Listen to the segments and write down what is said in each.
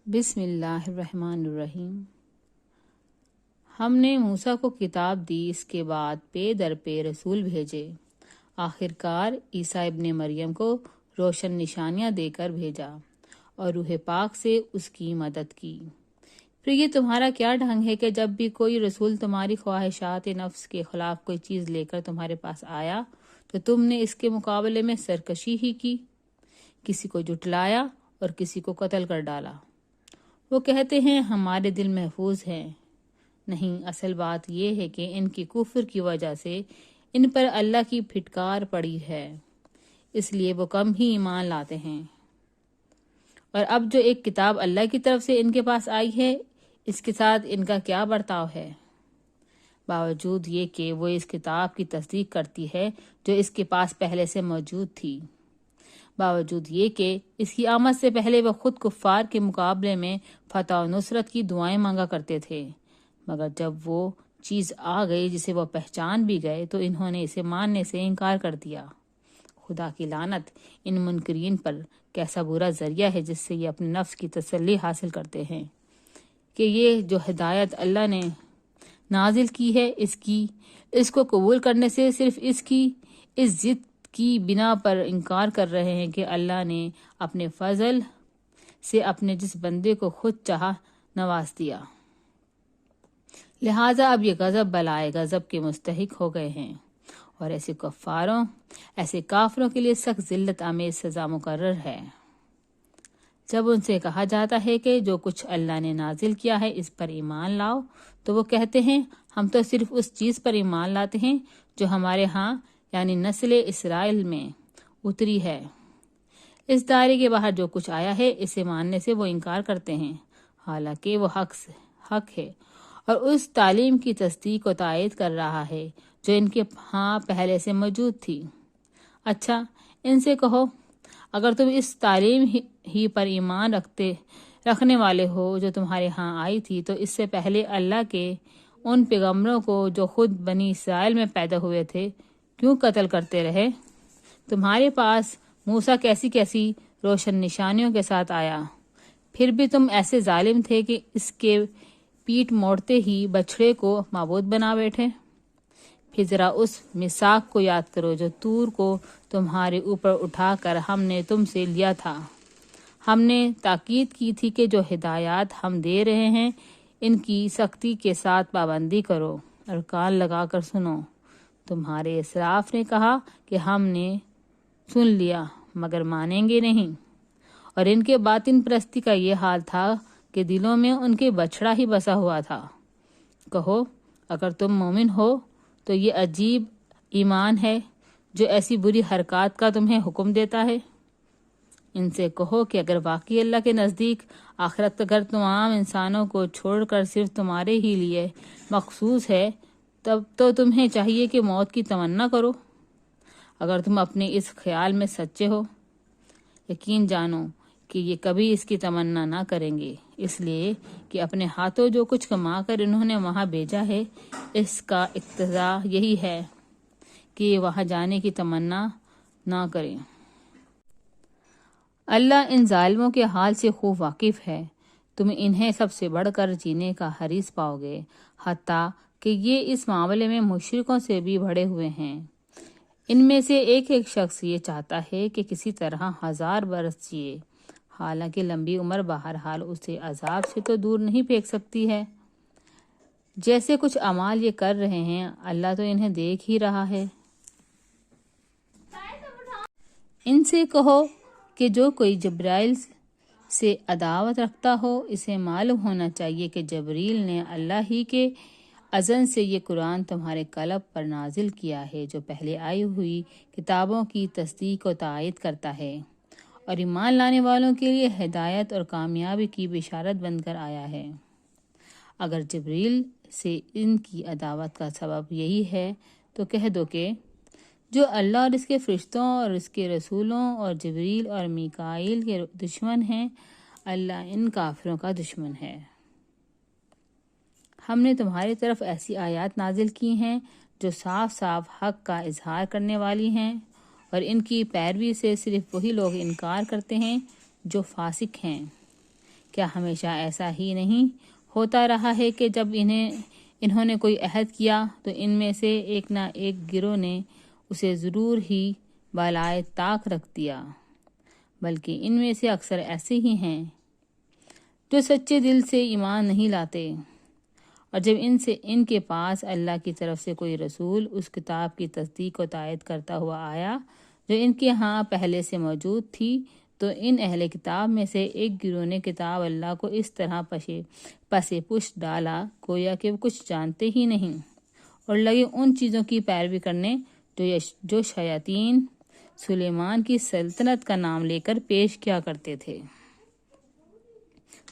بسم اللہ الرحمن الرحیم۔ ہم نے موسیٰ کو کتاب دی، اس کے بعد پے در پے رسول بھیجے۔ آخر کار عیسیٰ ابن مریم کو روشن نشانیاں دے کر بھیجا اور روح پاک سے اس کی مدد کی۔ پھر یہ تمہارا کیا ڈھنگ ہے کہ جب بھی کوئی رسول تمہاری خواہشات نفس کے خلاف کوئی چیز لے کر تمہارے پاس آیا تو تم نے اس کے مقابلے میں سرکشی ہی کی، کسی کو جھٹلایا اور کسی کو قتل کر ڈالا۔ وہ کہتے ہیں ہمارے دل محفوظ ہیں، نہیں، اصل بات یہ ہے کہ ان کی کفر کی وجہ سے ان پر اللہ کی پھٹکار پڑی ہے، اس لیے وہ کم ہی ایمان لاتے ہیں۔ اور اب جو ایک کتاب اللہ کی طرف سے ان کے پاس آئی ہے، اس کے ساتھ ان کا کیا برتاؤ ہے؟ باوجود یہ کہ وہ اس کتاب کی تصدیق کرتی ہے جو اس کے پاس پہلے سے موجود تھی، باوجود یہ کہ اس کی آمد سے پہلے وہ خود کفار کے مقابلے میں فتح و نصرت کی دعائیں مانگا کرتے تھے، مگر جب وہ چیز آ گئی جسے وہ پہچان بھی گئے تو انہوں نے اسے ماننے سے انکار کر دیا۔ خدا کی لعنت ان منکرین پر، کیسا برا ذریعہ ہے جس سے یہ اپنے نفس کی تسلی حاصل کرتے ہیں کہ یہ جو ہدایت اللہ نے نازل کی ہے اس کو قبول کرنے سے صرف اس ضد کی بنا پر انکار کر رہے ہیں کہ اللہ نے اپنے فضل سے اپنے جس بندے کو خود چاہا نواز دیا، لہٰذا اب یہ غضب بلائے غضب کے مستحق ہو گئے ہیں، اور ایسے کافروں کے لیے سخت ذلت آمیز سزا مقرر ہے۔ جب ان سے کہا جاتا ہے کہ جو کچھ اللہ نے نازل کیا ہے اس پر ایمان لاؤ، تو وہ کہتے ہیں ہم تو صرف اس چیز پر ایمان لاتے ہیں جو ہمارے ہاں یعنی نسل اسرائیل میں اتری ہے۔ اس دائرے کے باہر جو کچھ آیا ہے اسے ماننے سے وہ انکار کرتے ہیں، حالانکہ وہ حق ہے، اور اس تعلیم کی تصدیق و تائید کر رہا ہے جو ان کے ہاں پہلے سے موجود تھی۔ اچھا، ان سے کہو اگر تم اس تعلیم ہی پر ایمان رکھنے والے ہو جو تمہارے ہاں آئی تھی تو اس سے پہلے اللہ کے ان پیغمبروں کو جو خود بنی اسرائیل میں پیدا ہوئے تھے کیوں قتل کرتے رہے؟ تمہارے پاس موسیٰ کیسی روشن نشانیوں کے ساتھ آیا، پھر بھی تم ایسے ظالم تھے کہ اس کے پیٹ موڑتے ہی بچڑے کو معبود بنا بیٹھے۔ پھر ذرا اس میثاق کو یاد کرو جو طور کو تمہارے اوپر اٹھا کر ہم نے تم سے لیا تھا۔ ہم نے تاکید کی تھی کہ جو ہدایات ہم دے رہے ہیں ان کی سختی کے ساتھ پابندی کرو اور کان لگا کر سنو۔ تمہارے اسراف نے کہا کہ ہم نے سن لیا مگر مانیں گے نہیں، اور ان کے باطن پرستی کا یہ حال تھا کہ دلوں میں ان کے بچھڑا ہی بسا ہوا تھا۔ کہو اگر تم مومن ہو تو یہ عجیب ایمان ہے جو ایسی بری حرکات کا تمہیں حکم دیتا ہے۔ ان سے کہو کہ اگر واقعی اللہ کے نزدیک آخرت اگر تمام انسانوں کو چھوڑ کر صرف تمہارے ہی لیے مخصوص ہے تب تو تمہیں چاہیے کہ موت کی تمنا کرو، اگر تم اپنے اس خیال میں سچے ہو۔ یقین جانو کہ یہ کبھی اس کی تمنا نہ کریں گے، اس لیے کہ اپنے ہاتھوں جو کچھ کما کر انہوں نے وہاں بھیجا ہے اس کا اقتضا یہی ہے کہ یہ وہاں جانے کی تمنا نہ کریں۔ اللہ ان ظالموں کے حال سے خوب واقف ہے، تم انہیں سب سے بڑھ کر جینے کا حریص پاؤ گے، حتیٰ کہ یہ اس معاملے میں مشرکوں سے بھی بڑھے ہوئے ہیں۔ ان میں سے ایک شخص یہ چاہتا ہے کہ کسی طرح 1000 برس جیے، حالانکہ لمبی عمر بہرحال اسے عذاب سے تو دور نہیں پھینک سکتی ہے۔ جیسے کچھ اعمال یہ کر رہے ہیں اللہ تو انہیں دیکھ ہی رہا ہے۔ ان سے کہو کہ جو کوئی جبرائیل سے عداوت رکھتا ہو اسے معلوم ہونا چاہیے کہ جبریل نے اللہ ہی کے اذن سے یہ قرآن تمہارے قلب پر نازل کیا ہے جو پہلے آئی ہوئی کتابوں کی تصدیق و تائید کرتا ہے اور ایمان لانے والوں کے لیے ہدایت اور کامیابی کی بشارت بن کر آیا ہے۔ اگر جبریل سے ان کی عداوت کا سبب یہی ہے تو کہہ دو کہ جو اللہ اور اس کے فرشتوں اور اس کے رسولوں اور جبریل اور میکائیل کے دشمن ہیں، اللہ ان کافروں کا دشمن ہے۔ ہم نے تمہاری طرف ایسی آیات نازل کی ہیں جو صاف صاف حق کا اظہار کرنے والی ہیں، اور ان کی پیروی سے صرف وہی لوگ انکار کرتے ہیں جو فاسق ہیں کیا ہمیشہ ایسا ہی نہیں ہوتا رہا ہے کہ جب انہوں نے کوئی عہد کیا تو ان میں سے ایک نہ ایک گروہ نے اسے ضرور ہی بالائے طاق رکھ دیا، بلکہ ان میں سے اکثر ایسے ہی ہیں جو سچے دل سے ایمان نہیں لاتے، اور جب ان کے پاس اللہ کی طرف سے کوئی رسول اس کتاب کی تصدیق و تائید کرتا ہوا آیا جو ان کے ہاں پہلے سے موجود تھی، تو ان اہل کتاب میں سے ایک گروہ نے کتاب اللہ کو اس طرح پسے پشت ڈالا گویا کہ وہ کچھ جانتے ہی نہیں، اور لگے ان چیزوں کی پیروی کرنے جو شیاطین سلیمان کی سلطنت کا نام لے کر پیش کیا کرتے تھے۔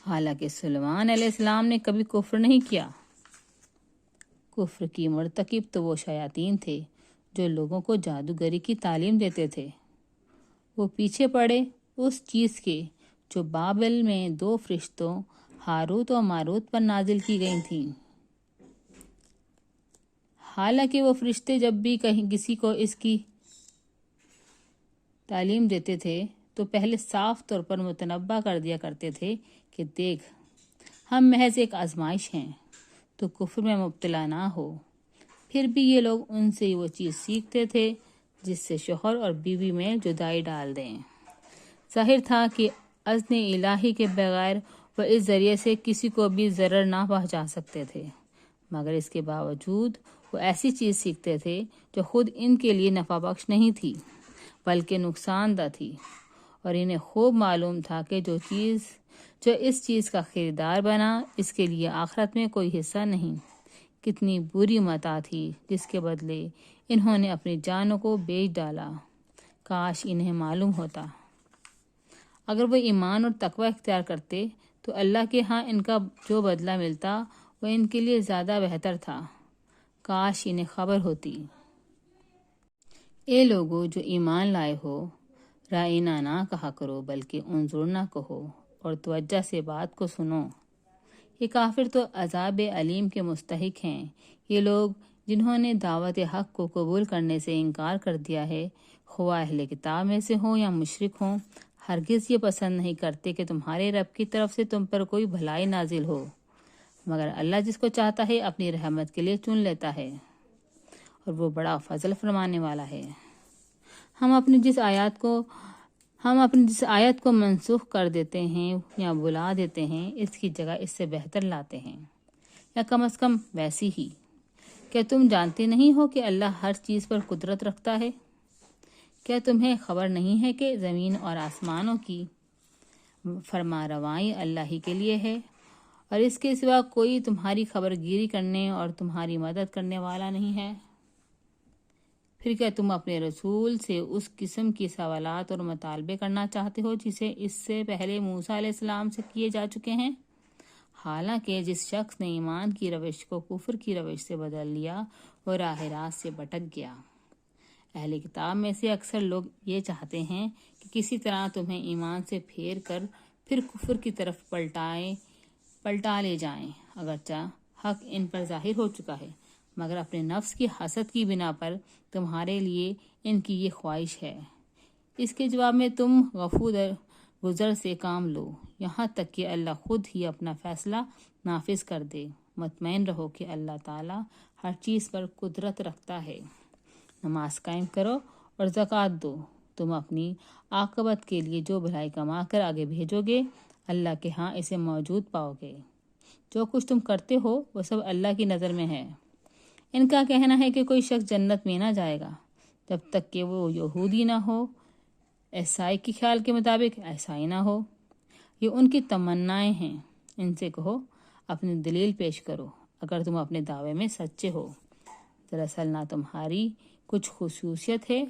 حالانکہ سلیمان علیہ السلام نے کبھی کفر نہیں کیا۔ کفر کی مرتکب تو وہ شیاطین تھے جو لوگوں کو جادوگری کی تعلیم دیتے تھے۔ وہ پیچھے پڑے اس چیز کے جو بابل میں 2 فرشتوں ہاروت و ماروت پر نازل کی گئی تھیں۔ حالانکہ وہ فرشتے جب بھی کہیں کسی کو اس کی تعلیم دیتے تھے تو پہلے صاف طور پر متنبہ کر دیا کرتے تھے کہ دیکھ، ہم محض ایک آزمائش ہیں، تو کفر میں مبتلا نہ ہو۔ پھر بھی یہ لوگ ان سے وہ چیز سیکھتے تھے جس سے شوہر اور بیوی میں جدائی ڈال دیں۔ ظاہر تھا کہ اذن الہی کے بغیر وہ اس ذریعے سے کسی کو بھی ضرر نہ پہنچا سکتے تھے، مگر اس کے باوجود وہ ایسی چیز سیکھتے تھے جو خود ان کے لیے نفع بخش نہیں تھی بلکہ نقصان دہ تھی، اور انہیں خوب معلوم تھا کہ جو اس چیز کا خریدار بنا اس کے لیے آخرت میں کوئی حصہ نہیں۔ کتنی بری متاع تھی جس کے بدلے انہوں نے اپنی جانوں کو بیچ ڈالا۔ کاش انہیں معلوم ہوتا۔ اگر وہ ایمان اور تقوی اختیار کرتے تو اللہ کے ہاں ان کا جو بدلہ ملتا وہ ان کے لیے زیادہ بہتر تھا۔ کاش انہیں خبر ہوتی۔ اے لوگو جو ایمان لائے ہو، رائنا نہ کہا کرو بلکہ انظرنا کہو، اور توجہ سے بات کو سنو۔ یہ کافر تو عذاب علیم کے مستحق ہیں۔ یہ لوگ جنہوں نے دعوت حق کو قبول کرنے سے انکار کر دیا ہے، خواہ اہل کتاب میں سے ہوں یا مشرک ہوں، ہرگز یہ پسند نہیں کرتے کہ تمہارے رب کی طرف سے تم پر کوئی بھلائی نازل ہو، مگر اللہ جس کو چاہتا ہے اپنی رحمت کے لیے چن لیتا ہے، اور وہ بڑا فضل فرمانے والا ہے۔ ہم اپنی جس آیت کو منسوخ کر دیتے ہیں یا بلا دیتے ہیں، اس کی جگہ اس سے بہتر لاتے ہیں، یا کم از کم ویسی ہی۔ کیا تم جانتے نہیں ہو کہ اللہ ہر چیز پر قدرت رکھتا ہے؟ کیا تمہیں خبر نہیں ہے کہ زمین اور آسمانوں کی فرما روائی اللہ ہی کے لیے ہے، اور اس کے سوا کوئی تمہاری خبر گیری کرنے اور تمہاری مدد کرنے والا نہیں ہے؟ پھر کیا تم اپنے رسول سے اس قسم کی سوالات اور مطالبے کرنا چاہتے ہو جسے اس سے پہلے موسیٰ علیہ السلام سے کیے جا چکے ہیں؟ حالانکہ جس شخص نے ایمان کی روش کو کفر کی روش سے بدل لیا وہ راہ راست سے بھٹک گیا۔ اہل کتاب میں سے اکثر لوگ یہ چاہتے ہیں کہ کسی طرح تمہیں ایمان سے پھیر کر پھر کفر کی طرف پلٹا لے جائیں، اگرچہ حق ان پر ظاہر ہو چکا ہے، مگر اپنے نفس کی حسد کی بنا پر تمہارے لیے ان کی یہ خواہش ہے۔ اس کے جواب میں تم گزر سے کام لو، یہاں تک کہ اللہ خود ہی اپنا فیصلہ نافذ کر دے۔ مطمئن رہو کہ اللہ تعالیٰ ہر چیز پر قدرت رکھتا ہے۔ نماز قائم کرو اور زکوٰۃ دو، تم اپنی عاقبت کے لیے جو بھلائی کما کر آگے بھیجو گے اللہ کے ہاں اسے موجود پاؤ گے۔ جو کچھ تم کرتے ہو وہ سب اللہ کی نظر میں ہے۔ ان کا کہنا ہے کہ کوئی شخص جنت میں نہ جائے گا جب تک کہ وہ یہودی نہ ہو، عیسائی کے خیال کے مطابق عیسائی نہ ہو۔ یہ ان کی تمنائیں ہیں۔ ان سے کہو اپنی دلیل پیش کرو اگر تم اپنے دعوے میں سچے ہو۔ دراصل نہ تمہاری کچھ خصوصیت ہے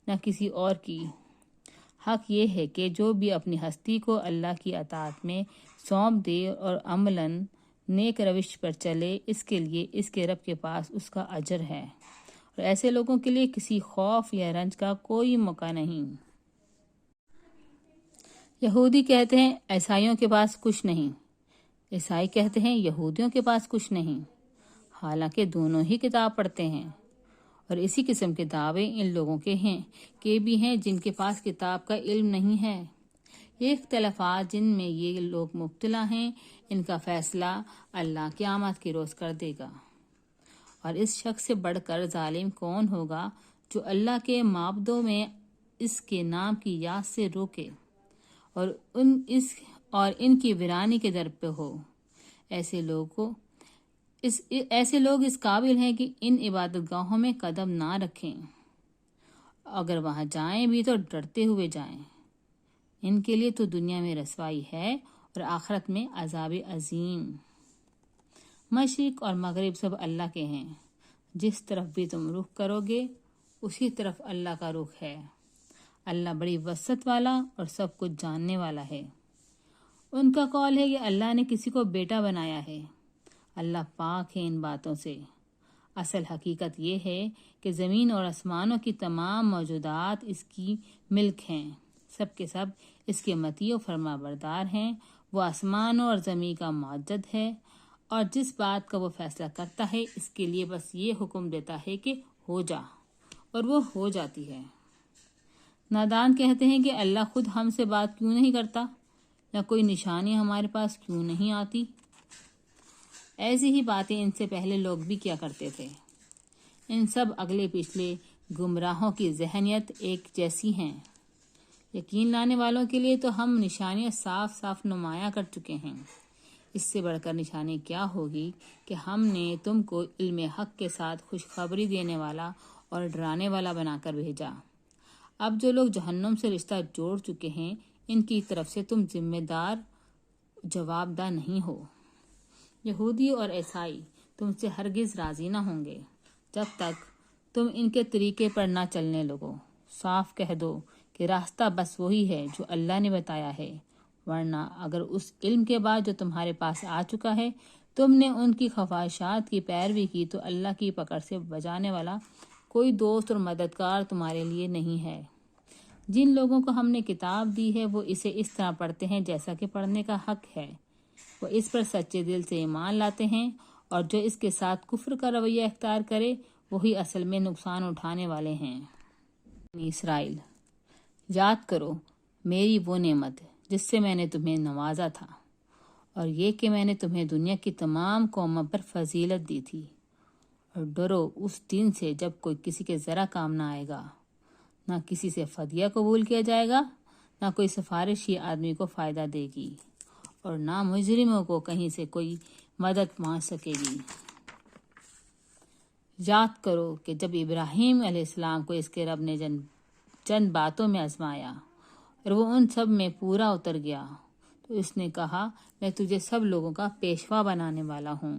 نہ کسی اور کی۔ حق یہ ہے کہ جو بھی اپنی ہستی کو اللہ کی اطاعت میں سونپ دے اور عملاً نیک روش پر چلے، اس کے لیے اس کے رب کے پاس اس کا اجر ہے، اور ایسے لوگوں کے لیے کسی خوف یا رنج کا کوئی موقع نہیں۔ یہودی کہتے ہیں عیسائیوں کے پاس کچھ نہیں، عیسائی کہتے ہیں یہودیوں کے پاس کچھ نہیں، حالانکہ دونوں ہی کتاب پڑھتے ہیں، اور اسی قسم کے دعوے ان لوگوں کے بھی ہیں جن کے پاس کتاب کا علم نہیں ہے۔ یہ اختلافات جن میں یہ لوگ مبتلا ہیں، ان کا فیصلہ اللہ قیامت کے روز کر دے گا۔ اور اس شخص سے بڑھ کر ظالم کون ہوگا جو اللہ کے معبدوں میں اس کے نام کی یاد سے روکے اور ان کی ویرانی کے در پہ ہو۔ ایسے لوگ اس قابل ہیں کہ ان عبادت گاہوں میں قدم نہ رکھیں، اگر وہاں جائیں بھی تو ڈرتے ہوئے جائیں۔ ان کے لیے تو دنیا میں رسوائی ہے اور آخرت میں عذاب عظیم۔ مشرق اور مغرب سب اللہ کے ہیں، جس طرف بھی تم رخ کرو گے اسی طرف اللہ کا رخ ہے۔ اللہ بڑی وسعت والا اور سب کچھ جاننے والا ہے۔ ان کا قول ہے کہ اللہ نے کسی کو بیٹا بنایا ہے۔ اللہ پاک ہے ان باتوں سے۔ اصل حقیقت یہ ہے کہ زمین اور آسمانوں کی تمام موجودات اس کی ملک ہیں، سب کے سب اس کے مطیع و فرما بردار ہیں۔ وہ آسمانوں اور زمین کا معجد ہے، اور جس بات کا وہ فیصلہ کرتا ہے اس کے لیے بس یہ حکم دیتا ہے کہ ہو جا، اور وہ ہو جاتی ہے۔ نادان کہتے ہیں کہ اللہ خود ہم سے بات کیوں نہیں کرتا، یا کوئی نشانی ہمارے پاس کیوں نہیں آتی۔ ایسی ہی باتیں ان سے پہلے لوگ بھی کیا کرتے تھے۔ ان سب اگلے پچھلے گمراہوں کی ذہنیت ایک جیسی ہیں۔ یقین لانے والوں کے لیے تو ہم نشانیاں صاف صاف نمایاں کر چکے ہیں۔ اس سے بڑھ کر نشانی کیا ہوگی کہ ہم نے تم کو علم حق کے ساتھ خوشخبری دینے والا اور ڈرانے والا بنا کر بھیجا۔ اب جو لوگ جہنم سے رشتہ جوڑ چکے ہیں ان کی طرف سے تم ذمہ دار جواب دہ نہیں ہو۔ یہودی اور عیسائی تم سے ہرگز راضی نہ ہوں گے جب تک تم ان کے طریقے پر نہ چلنے لگو۔ صاف کہہ دو کہ راستہ بس وہی ہے جو اللہ نے بتایا ہے، ورنہ اگر اس علم کے بعد جو تمہارے پاس آ چکا ہے تم نے ان کی خواہشات کی پیروی کی تو اللہ کی پکڑ سے بچانے والا کوئی دوست اور مددگار تمہارے لیے نہیں ہے۔ جن لوگوں کو ہم نے کتاب دی ہے وہ اسے اس طرح پڑھتے ہیں جیسا کہ پڑھنے کا حق ہے، وہ اس پر سچے دل سے ایمان لاتے ہیں، اور جو اس کے ساتھ کفر کا رویہ اختیار کرے وہی اصل میں نقصان اٹھانے والے ہیں۔ اسرائیل، یاد کرو میری وہ نعمت جس سے میں نے تمہیں نوازا تھا، اور یہ کہ میں نے تمہیں دنیا کی تمام قوموں پر فضیلت دی تھی، اور ڈرو اس دن سے جب کوئی کسی کے ذرا کام نہ آئے گا، نہ کسی سے فدیہ قبول کیا جائے گا، نہ کوئی سفارشی آدمی کو فائدہ دے گی، اور نہ مجرموں کو کہیں سے کوئی مدد مانگ سکے گی۔ یاد کرو کہ جب ابراہیم علیہ السلام کو اس کے رب نے چند باتوں میں آزمایا اور وہ ان سب میں پورا اتر گیا تو اس نے کہا میں تجھے سب لوگوں کا پیشوا بنانے والا ہوں۔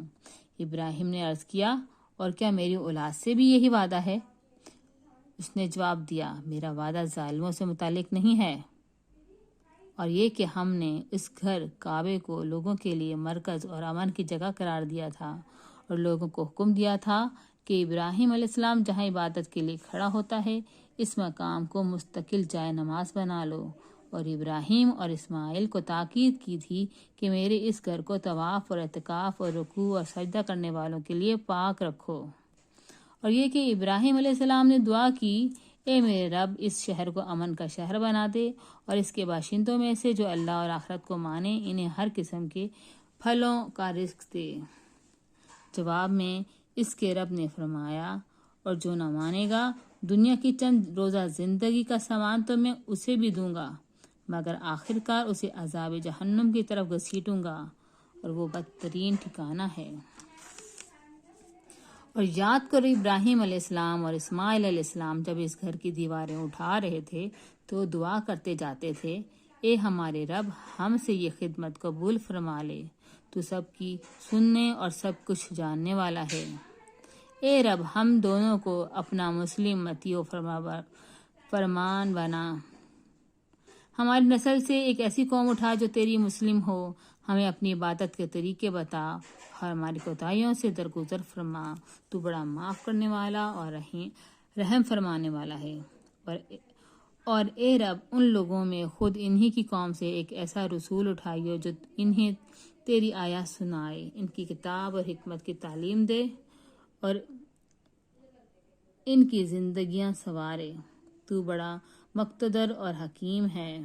ابراہیم نے عرض کیا اور کیا میری اولاد سے بھی یہی وعدہ ہے؟ اس نے جواب دیا میرا وعدہ ظالموں سے متعلق نہیں ہے، اور یہ کہ ہم نے اس گھر کعبے کو لوگوں کے لیے مرکز اور امن کی جگہ قرار دیا تھا، اور لوگوں کو حکم دیا تھا کہ ابراہیم علیہ السلام جہاں عبادت کے لیے کھڑا ہوتا ہے اس مقام کو مستقل جائے نماز بنا لو، اور ابراہیم اور اسماعیل کو تاکید کی تھی کہ میرے اس گھر کو طواف اور اعتکاف اور رکوع اور سجدہ کرنے والوں کے لیے پاک رکھو، اور یہ کہ ابراہیم علیہ السلام نے دعا کی اے میرے رب اس شہر کو امن کا شہر بنا دے، اور اس کے باشندوں میں سے جو اللہ اور آخرت کو مانے انہیں ہر قسم کے پھلوں کا رزق دے۔ جواب میں اس کے رب نے فرمایا اور جو نہ مانے گا دنیا کی چند روزہ زندگی کا سامان تو میں اسے بھی دوں گا، مگر آخرکار اسے عذاب جہنم کی طرف گھسیٹوں گا، اور وہ بدترین ٹھکانہ ہے۔ اور یاد کرو ابراہیم علیہ السلام اور اسماعیل علیہ السلام جب اس گھر کی دیواریں اٹھا رہے تھے تو دعا کرتے جاتے تھے اے ہمارے رب ہم سے یہ خدمت قبول فرما لے، تو سب کی سننے اور سب کچھ جاننے والا ہے۔ اے رب ہم دونوں کو اپنا مسلم مطیع و فرمان بنا، ہماری نسل سے ایک ایسی قوم اٹھا جو تیری مسلم ہو، ہمیں اپنی عبادت کے طریقے بتا، اور ہماری کوتاہیوں سے درگزر فرما، تو بڑا معاف کرنے والا اور رحم فرمانے والا ہے۔ اور اے رب ان لوگوں میں خود انہی کی قوم سے ایک ایسا رسول اٹھائیو جو انہیں تیری آیات سنائے، ان کی کتاب اور حکمت کی تعلیم دے اور ان کی زندگیاں سنوارے، تو بڑا مقتدر اور حکیم ہے۔